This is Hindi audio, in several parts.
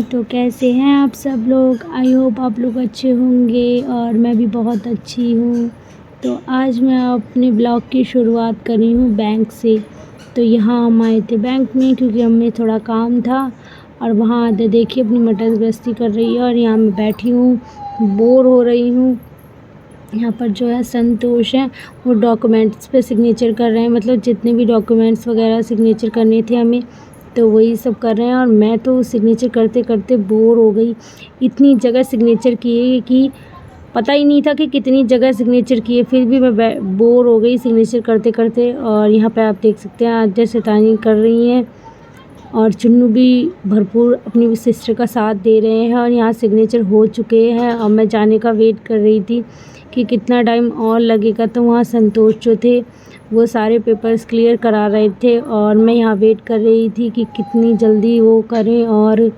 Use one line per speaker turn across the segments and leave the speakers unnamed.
तो कैसे हैं आप सब लोग। आई होप आप लोग अच्छे होंगे और मैं भी बहुत अच्छी हूँ। तो आज मैं अपने ब्लॉग की शुरुआत कर रही हूँ बैंक से। तो यहाँ हम आए थे बैंक में क्योंकि हमें थोड़ा काम था और वहाँ आते देखिए अपनी मटर गश्ती कर रही है और यहाँ मैं बैठी हूँ, बोर हो रही हूँ। यहाँ पर जो है संतोष हैं, वो डॉक्यूमेंट्स पे सिग्नेचर कर रहे हैं, मतलब जितने भी डॉक्यूमेंट्स वगैरह सिग्नेचर करने थे हमें, तो वही सब कर रहे हैं। और मैं तो सिग्नेचर करते करते बोर हो गई। इतनी जगह सिग्नेचर किए कि पता ही नहीं था कि कितनी जगह सिग्नेचर किए, फिर भी मैं बोर हो गई सिग्नेचर करते करते। और यहाँ पे आप देख सकते हैं आद्या शैतानी कर रही हैं और चुन्नू भी भरपूर अपनी सिस्टर का साथ दे रहे हैं। और यहाँ सिग्नेचर हो चुके हैं और मैं जाने का वेट कर रही थी कि कितना टाइम और लगेगा। तो वहाँ संतोष जो थे वो सारे पेपर्स क्लियर करा रहे थे और मैं यहाँ वेट कर रही थी कि कितनी जल्दी वो करें और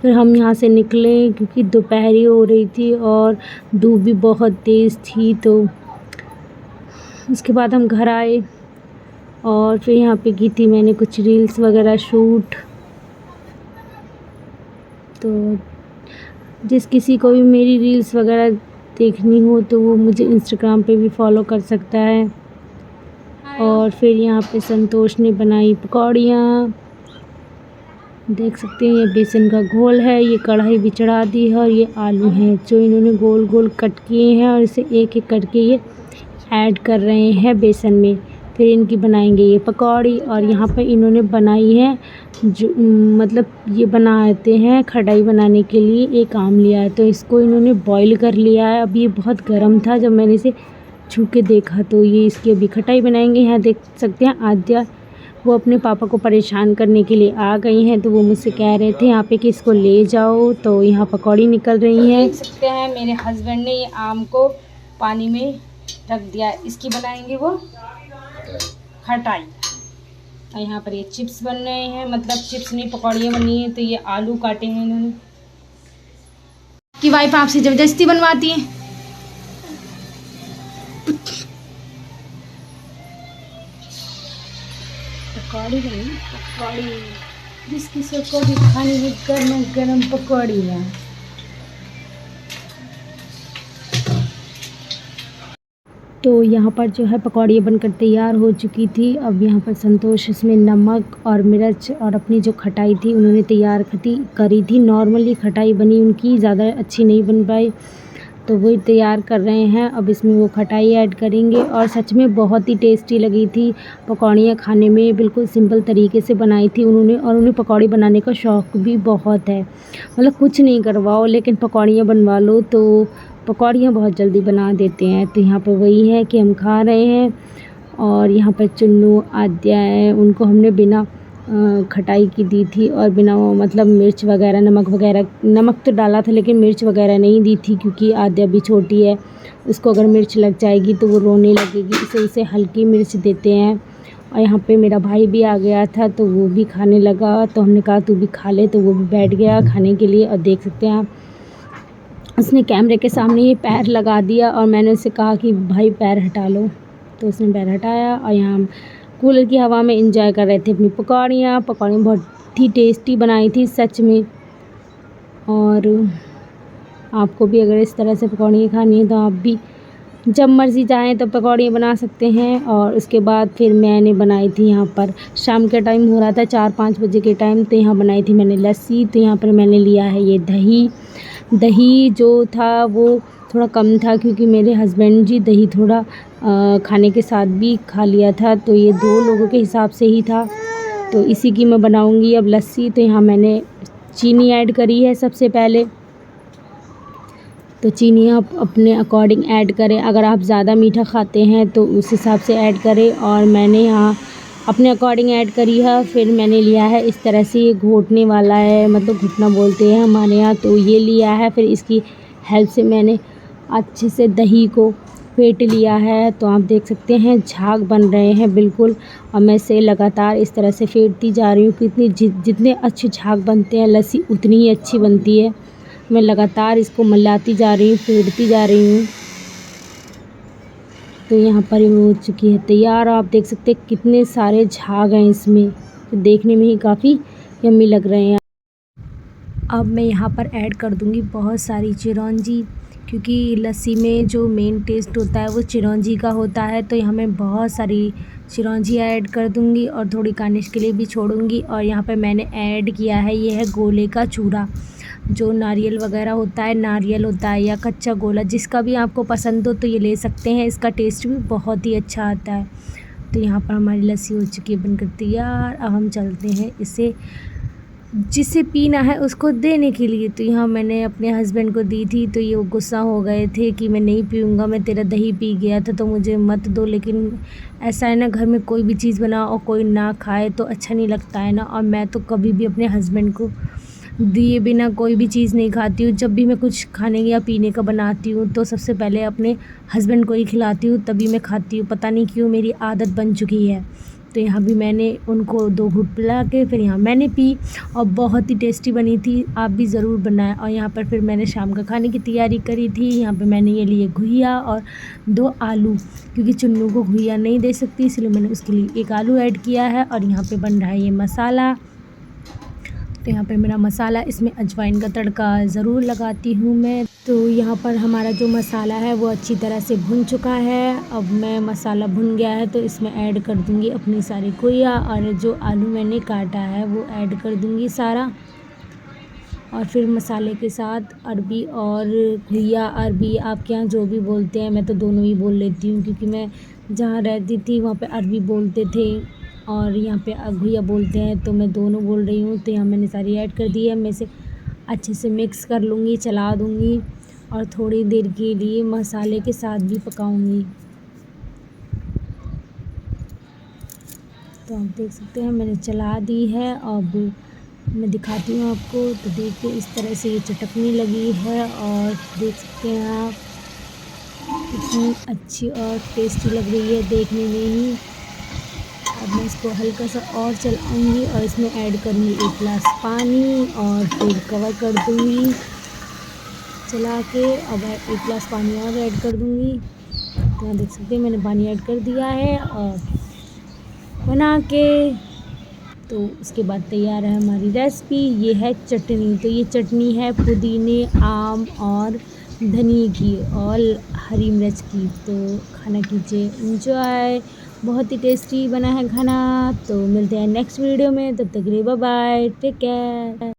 फिर हम यहाँ से निकलें, क्योंकि दोपहरी हो रही थी और धूप भी बहुत तेज़ थी। तो उसके बाद हम घर आए और फिर यहाँ पे की थी मैंने कुछ रील्स वगैरह शूट। तो जिस किसी को भी मेरी रील्स वगैरह देखनी हो तो वो मुझे इंस्टाग्राम पे भी फॉलो कर सकता है। और फिर यहाँ पे संतोष ने बनाई पकौड़ियाँ, देख सकते हैं। ये बेसन का घोल है, ये कढ़ाई भी चढ़ा दी है और ये आलू हैं जो इन्होंने गोल गोल कट किए हैं और इसे एक एक करके ये ऐड कर रहे हैं बेसन में। फिर इनकी बनाएंगे ये पकौड़ी। और यहाँ पर इन्होंने बनाई है जो मतलब ये बनाते हैं खटाई बनाने के लिए एक आम लिया है, तो इसको इन्होंने बॉईल कर लिया है। अब ये बहुत गर्म था, जब मैंने इसे छू के देखा तो ये इसकी अभी खटाई बनाएंगे। यहाँ देख सकते हैं आद्या वो अपने पापा को परेशान करने के लिए आ गई हैं, तो वो मुझसे कह रहे थे यहाँ पे कि इसको ले जाओ। तो यहाँ पकौड़ी निकल रही हैं।
देख सकते हैं मेरे हस्बैंड ने ये आम को पानी में रख दिया, इसकी बनाएंगे वो खटाई। और यहाँ पर ये चिप्स बन रहे हैं, मतलब चिप्स नहीं पकौड़ियाँ बनी हैं। तो ये आलू काटे हैं इन्होंने। कि वाइफ आपसे जबरदस्ती बनवाती है। पकौड़ी बनी, पकौड़ी जिस किसी को भी खानी है गर्म गर्म पकौड़ियाँ।
तो यहाँ पर जो है पकौड़ियाँ बनकर तैयार हो चुकी थी। अब यहाँ पर संतोष इसमें नमक और मिर्च और अपनी जो खटाई थी उन्होंने तैयार करी थी। नॉर्मली खटाई बनी उनकी, ज़्यादा अच्छी नहीं बन पाई, तो वही तैयार कर रहे हैं। अब इसमें वो खटाई ऐड करेंगे और सच में बहुत ही टेस्टी लगी थी पकौड़ियाँ खाने में। बिल्कुल सिंपल तरीके से बनाई थी उन्होंने और उन्हें पकौड़ी बनाने का शौक़ भी बहुत है। मतलब कुछ नहीं करवाओ लेकिन पकौड़ियाँ बनवा लो तो पकौड़ियाँ बहुत जल्दी बना देते हैं। तो यहाँ पर वही है कि हम खा रहे हैं। और यहाँ पर चुन्नू आद्या है, उनको हमने बिना खटाई की दी थी और बिना मतलब मिर्च वगैरह नमक तो डाला था लेकिन मिर्च वगैरह नहीं दी थी, क्योंकि आद्या भी छोटी है, उसको अगर मिर्च लग जाएगी तो वो रोने लगेगी, इसलिए उसे हल्की मिर्च देते हैं। और यहाँ पे मेरा भाई भी आ गया था तो वो भी खाने लगा, तो हमने कहा तू भी खा ले, तो वो भी बैठ गया खाने के लिए। और देख सकते हैं आप, उसने कैमरे के सामने ये पैर लगा दिया और मैंने उससे कहा कि भाई पैर हटा लो, तो उसने पैर हटाया। और यहाँ कूलर की हवा में एंजॉय कर रहे थे अपनी पकौड़ियाँ बहुत ही टेस्टी बनाई थी सच में। और आपको भी अगर इस तरह से पकौड़ियाँ खानी है तो आप भी जब मर्ज़ी जाएँ तो पकौड़ियाँ बना सकते हैं। और उसके बाद फिर मैंने बनाई थी, यहाँ पर शाम का टाइम हो रहा था 4-5 बजे के टाइम, तो यहाँ बनाई थी मैंने लस्सी। तो यहाँ पर मैंने लिया है ये दही जो था वो थोड़ा कम था, क्योंकि मेरे हस्बैंड जी दही थोड़ा खाने के साथ भी खा लिया था, तो ये 2 लोगों के हिसाब से ही था, तो इसी की मैं बनाऊंगी अब लस्सी। तो यहाँ मैंने चीनी ऐड करी है सबसे पहले, तो चीनी आप अपने अकॉर्डिंग ऐड करें, अगर आप ज़्यादा मीठा खाते हैं तो उस हिसाब से ऐड करें। और मैंने यहाँ अपने अकॉर्डिंग ऐड करी है। फिर मैंने लिया है इस तरह से, ये घोटने वाला है, मतलब घुटना बोलते हैं हमारे यहाँ, तो ये लिया है। फिर इसकी हेल्प से मैंने अच्छे से दही को फेंट लिया है। तो आप देख सकते हैं झाग बन रहे हैं बिल्कुल, और मैं इसे लगातार इस तरह से फेंटती जा रही हूँ। कितनी जितने अच्छे झाग बनते हैं लस्सी उतनी ही अच्छी बनती है। मैं लगातार इसको मिलाती जा रही हूँ, फेंटती जा रही हूँ। तो यहाँ पर ये हो चुकी है तैयार। आप देख सकते हैं कितने सारे झाग हैं इसमें, तो देखने में ही काफ़ी यम्मी लग रहे हैं। अब मैं यहाँ पर ऐड कर दूँगी बहुत सारी चिरौंजी, क्योंकि लस्सी में जो मेन टेस्ट होता है वो चिरौंजी का होता है। तो यहाँ मैं बहुत सारी चिरौंजी ऐड कर दूँगी और थोड़ी गार्निश के लिए भी छोड़ूंगी। और यहाँ पे मैंने ऐड किया है, ये है गोले का चूरा, जो नारियल वगैरह होता है, नारियल होता है या कच्चा गोला, जिसका भी आपको पसंद हो तो ये ले सकते हैं। इसका टेस्ट भी बहुत ही अच्छा आता है। तो यहाँ पर हमारी लस्सी हो चुकी है बनकर तैयार। अब हम चलते हैं इसे जिसे पीना है उसको देने के लिए। तो यहाँ मैंने अपने हस्बैंड को दी थी, तो ये गुस्सा हो गए थे कि मैं नहीं पीऊँगा, मैं तेरा दही पी गया था तो मुझे मत दो। लेकिन ऐसा है ना, घर में कोई भी चीज़ बनाओ और कोई ना खाए तो अच्छा नहीं लगता है ना। और मैं तो कभी भी अपने हस्बैंड को दिए बिना कोई भी चीज़ नहीं खाती हूँ। जब भी मैं कुछ खाने या पीने का बनाती हूँ तो सबसे पहले अपने हस्बैंड को ही खिलाती हूँ, तभी मैं खाती हूँ। पता नहीं क्यों मेरी आदत बन चुकी है। तो यहाँ भी मैंने उनको 2 घूँट पिला के फिर यहाँ मैंने पी, और बहुत ही टेस्टी बनी थी। आप भी ज़रूर बनाएं। और यहाँ पर फिर मैंने शाम का खाने की तैयारी करी थी। यहाँ पे मैंने ये लिए घुइया और 2 आलू, क्योंकि चुन्नू को घुइया नहीं दे सकती, इसलिए मैंने उसके लिए 1 आलू ऐड किया है। और यहाँ पे बन रहा है ये मसाला। तो यहाँ पे मेरा मसाला, इसमें अजवाइन का तड़का ज़रूर लगाती हूँ मैं। तो यहाँ पर हमारा जो मसाला है वो अच्छी तरह से भुन चुका है। अब मैं मसाला भुन गया है तो इसमें ऐड कर दूँगी अपनी सारी घुइया, और जो आलू मैंने काटा है वो ऐड कर दूँगी सारा। और फिर मसाले के साथ अरबी और घुइया, अरबी आपके यहाँ जो भी बोलते हैं, मैं तो दोनों ही बोल लेती हूँ, क्योंकि मैं जहाँ रहती थी वहाँ पे अरबी बोलते थे और यहाँ पे घुइया बोलते हैं, तो मैं दोनों बोल रही हूँ। तो यहाँ मैंने सारी ऐड कर दी है। मैं इसे अच्छे से मिक्स कर लूँगी, चला दूँगी और थोड़ी देर के लिए मसाले के साथ भी पकाऊँगी। तो आप देख सकते हैं मैंने चला दी है। अब मैं दिखाती हूँ आपको। तो देखिए इस तरह से ये चटकने लगी है, और देख सकते हैं आप कितनी अच्छी और टेस्टी लग रही है देखने में ही। अब मैं इसको हल्का सा और चलाऊँगी और इसमें ऐड करूँगी 1 गिलास पानी, और फिर कवर कर दूँगी चला के। अब 1 गिलास पानी और ऐड कर दूँगी। तो यहाँ देख सकते हैं मैंने पानी ऐड कर दिया है और बना के। तो उसके बाद तैयार है हमारी रेसिपी। ये है चटनी। तो ये चटनी है पुदीने, आम और धनिए की और हरी मिर्च की। तो खाना कीजिए एंजॉय। बहुत ही टेस्टी बना है खाना। तो मिलते हैं नेक्स्ट वीडियो में, तब तक के लिए बाय बाय, टेक केयर।